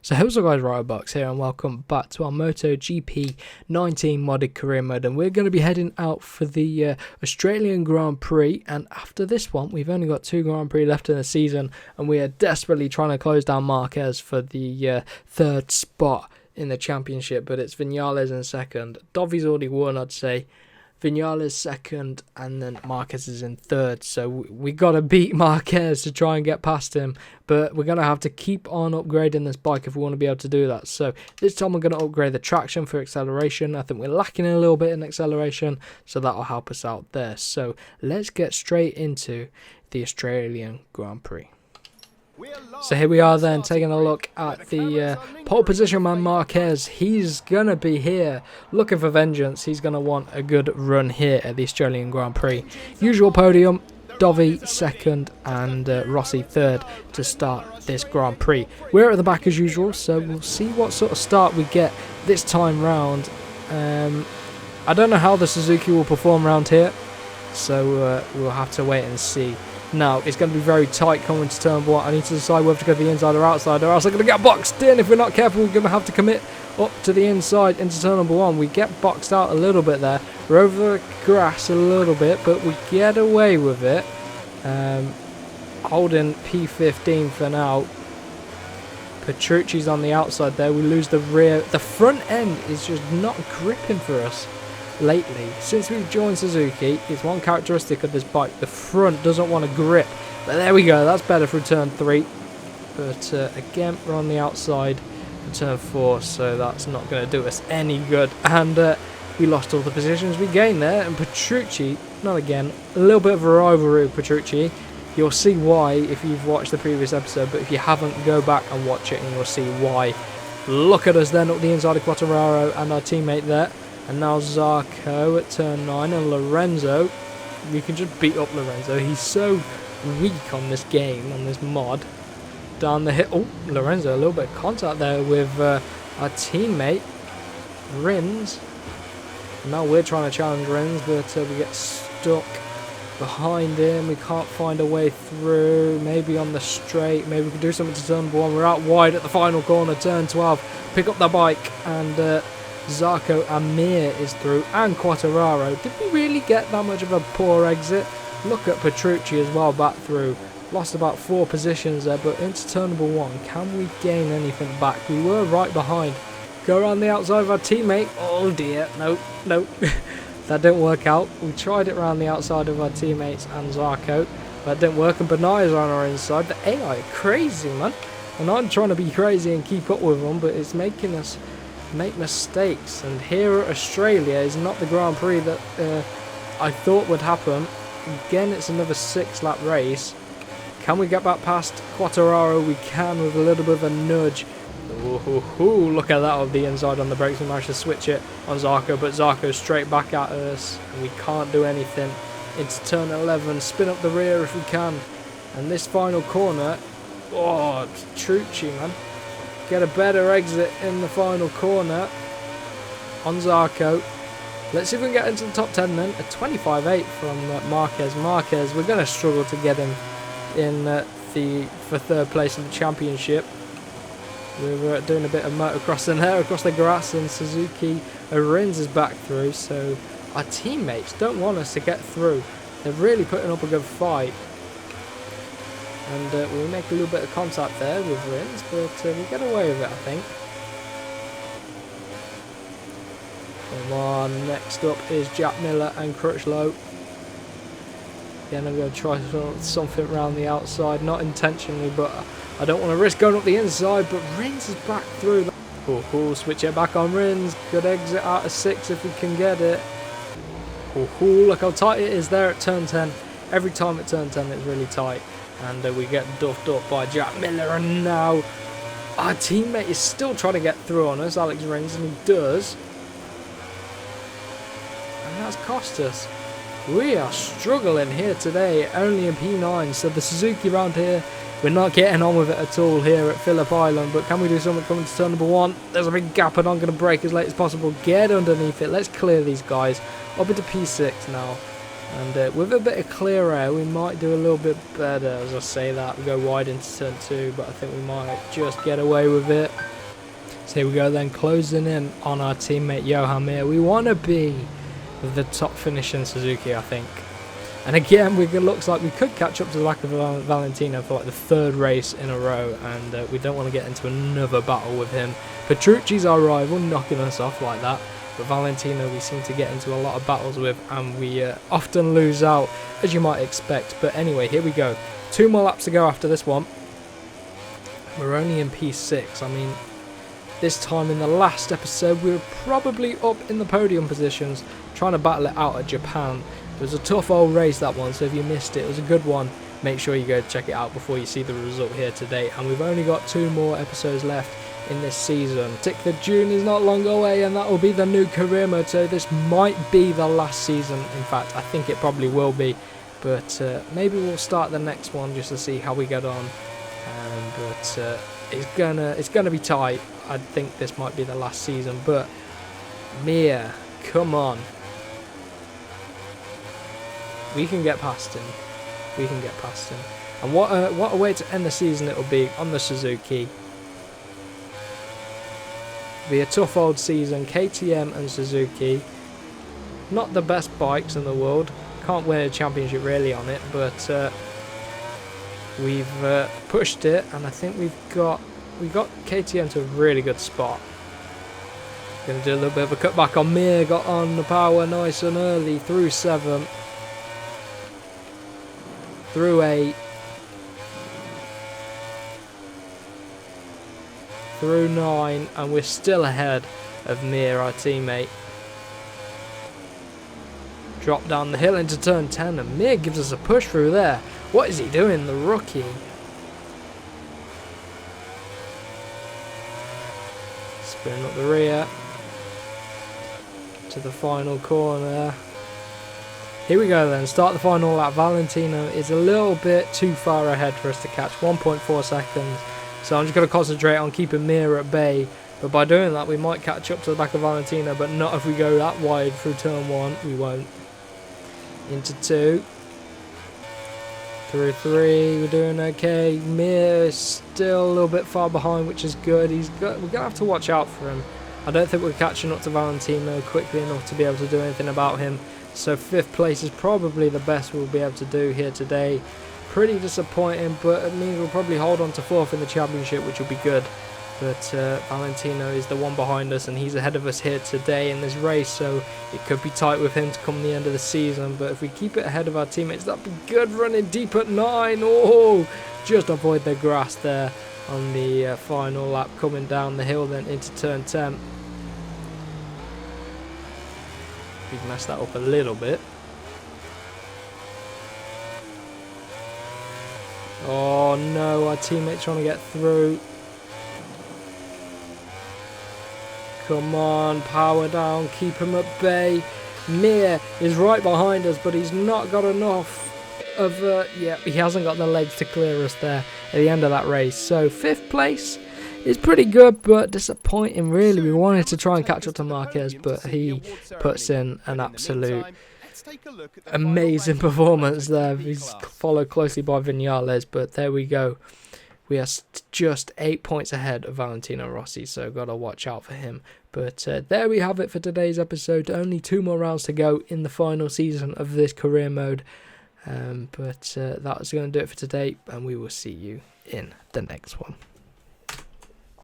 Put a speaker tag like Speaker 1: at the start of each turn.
Speaker 1: So how's up guys, Riderbox here and welcome back to our MotoGP 19 modded career mode, and we're going to be heading out for the Australian Grand Prix. And after this one we've only got 2 Grand Prix left in the season, and we are desperately trying to close down Marquez for the third spot in the championship, but it's Vinales in second. Dovi's already won, I'd say. Vinales second, and then Marquez is in third, so we got to beat Marquez to try and get past him, but we're going to have to keep on upgrading this bike if we want to be able to do that. So this time we're going to upgrade the traction for acceleration. I think we're lacking a little bit in acceleration, so that'll help us out there. So let's get straight into the Australian Grand Prix. So here we are then, taking a look at the pole position man Marquez. He's going to be here looking for vengeance. He's going to want a good run here at the Australian Grand Prix. Usual podium, Dovi second and Rossi third to start this Grand Prix. We're at the back as usual, so we'll see what sort of start we get this time round. I don't know how the Suzuki will perform around here, so we'll have to wait and see. Now, it's going to be very tight coming to turn 1. I need to decide whether to go to the inside or outside, or else I'm going to get boxed in. If we're not careful, we're going to have to commit up to the inside into turn 1. We get boxed out a little bit there. We're over the grass a little bit, but we get away with it. Holding P15 for now. Petrucci's on the outside there. We lose the rear. The front end is just not gripping for us lately. Since we've joined Suzuki, it's one characteristic of this bike: the front doesn't want to grip. But there we go, that's better for turn 3. But again, we're on the outside for turn 4, so that's not going to do us any good. And we lost all the positions we gained there. And Petrucci, not again, a little bit of a rivalry with Petrucci. You'll see why if you've watched the previous episode, but if you haven't, go back and watch it and you'll see why. Look at us then up the inside of Quartararo and our teammate there. And now Zarco at turn 9, and Lorenzo. You can just beat up Lorenzo. He's so weak on this game, on this mod. Down the hill. Oh, Lorenzo, a little bit of contact there with our teammate, Rins. Now we're trying to challenge Rins, but we get stuck behind him. We can't find a way through. Maybe on the straight. Maybe we can do something to turn 1. We're out wide at the final corner, turn 12. Pick up the bike, and Zarco Amir is through, and Quartararo. Did we really get that much of a poor exit? Look at Petrucci as well, back through. Lost about 4 positions there, but into turn 1, can we gain anything back? We were right behind. Go around the outside of our teammate. Oh dear, no. That didn't work out. We tried it around the outside of our teammates and Zarco. That didn't work, and Benaya's on our inside. The AI are crazy, man. And I'm trying to be crazy and keep up with them, but it's making us make mistakes. And here at Australia is not the Grand Prix that I thought would happen. Again, it's another 6-lap race. Can we get back past Quartararo? We can, with a little bit of a nudge. Ooh, look at that on the inside on the brakes. We managed to switch it on Zarco, but Zarco's straight back at us, and we can't do anything. Into turn 11, spin up the rear if we can. And this final corner, oh, Petrucci, man. Get a better exit in the final corner on Zarco. Let's see if we can get into the top 10 then. A 25.8 from Marquez. Marquez, we're going to struggle to get him in for third place in the championship. We were doing a bit of motocrossing there across the grass, and Suzuki Rins is back through. So our teammates don't want us to get through. They're really putting up a good fight. And we make a little bit of contact there with Rins, but we get away with it, I think. Come on, next up is Jack Miller and Crutchlow. Again, I'm going to try something around the outside, not intentionally, but I don't want to risk going up the inside, but Rins is back through. Oh, switch it back on Rins. Good exit out of 6 if we can get it. Oh, look how tight it is there at turn 10. Every time at turn 10 it's really tight. And we get duffed up by Jack Miller, and now our teammate is still trying to get through on us, Alex Rins, and he does. And that's cost us. We are struggling here today, only in P9, so the Suzuki round here, we're not getting on with it at all here at Phillip Island, but can we do something coming to turn 1? There's a big gap, and I'm going to brake as late as possible. Get underneath it. Let's clear these guys. Up into P6 now. And with a bit of clear air, we might do a little bit better. As I say that, we go wide into turn 2, but I think we might just get away with it. So here we go then, closing in on our teammate Johan Mir. We want to be the top finishing Suzuki, I think. And again, it looks like we could catch up to the back of Valentino for like the 3rd race in a row, and we don't want to get into another battle with him. Petrucci's our rival, knocking us off like that, but Valentino we seem to get into a lot of battles with, and we often lose out, as you might expect. But anyway, here we go. 2 more laps to go after this one. We're only in P6. I mean, this time in the last episode, we were probably up in the podium positions, trying to battle it out at Japan. It was a tough old race, that one, so if you missed it, it was a good one. Make sure you go check it out before you see the result here today. And we've only got 2 more episodes left in this season. 6th of June is not long away, and that will be the new career mode, so this might be the last season. In fact, I think it probably will be, but maybe we'll start the next one just to see how we get on. But it's gonna be tight. I think this might be the last season, but Mir, come on. We can get past him. We can get past him. And what a way to end the season it will be on the Suzuki. Be a tough old season. KTM and Suzuki. Not the best bikes in the world. Can't win a championship really on it, but we've pushed it, and I think we got KTM to a really good spot. Going to do a little bit of a cutback on Mir. Got on the power nice and early through 7. Through 8, through 9, and we're still ahead of Mir, our teammate. Drop down the hill into turn 10, and Mir gives us a push through there. What is he doing, the rookie? Spin up the rear to the final corner. Here we go then, start the final lap. Valentino is a little bit too far ahead for us to catch, 1.4 seconds. So I'm just going to concentrate on keeping Mir at bay. But by doing that, we might catch up to the back of Valentino, but not if we go that wide through turn 1. We won't. Into 2. Through 3, we're doing okay. Mir is still a little bit far behind, which is good. We're going to have to watch out for him. I don't think we're catching up to Valentino quickly enough to be able to do anything about him. So 5th place is probably the best we'll be able to do here today. Pretty disappointing, but it means we'll probably hold on to 4th in the championship, which will be good. But Valentino is the one behind us, and he's ahead of us here today in this race, so it could be tight with him to come the end of the season. But if we keep it ahead of our teammates, that'd be good. Running deep at 9. Oh, just avoid the grass there on the final lap, coming down the hill then into turn 10. We've messed that up a little bit. Oh no, our teammate's trying to get through. Come on, power down, keep him at bay. Mir is right behind us, but he's not got enough of, yeah, he hasn't got the legs to clear us there at the end of that race. So 5th place is pretty good, but disappointing really. We wanted to try and catch up to Marquez, but he puts in an absolute amazing performance there. He's followed closely by Vinales, but there we go. We are just 8 points ahead of Valentino Rossi, so got to watch out for him. But there we have it for today's episode. Only 2 more rounds to go in the final season of this career mode. But that's going to do it for today, and we will see you in the next one.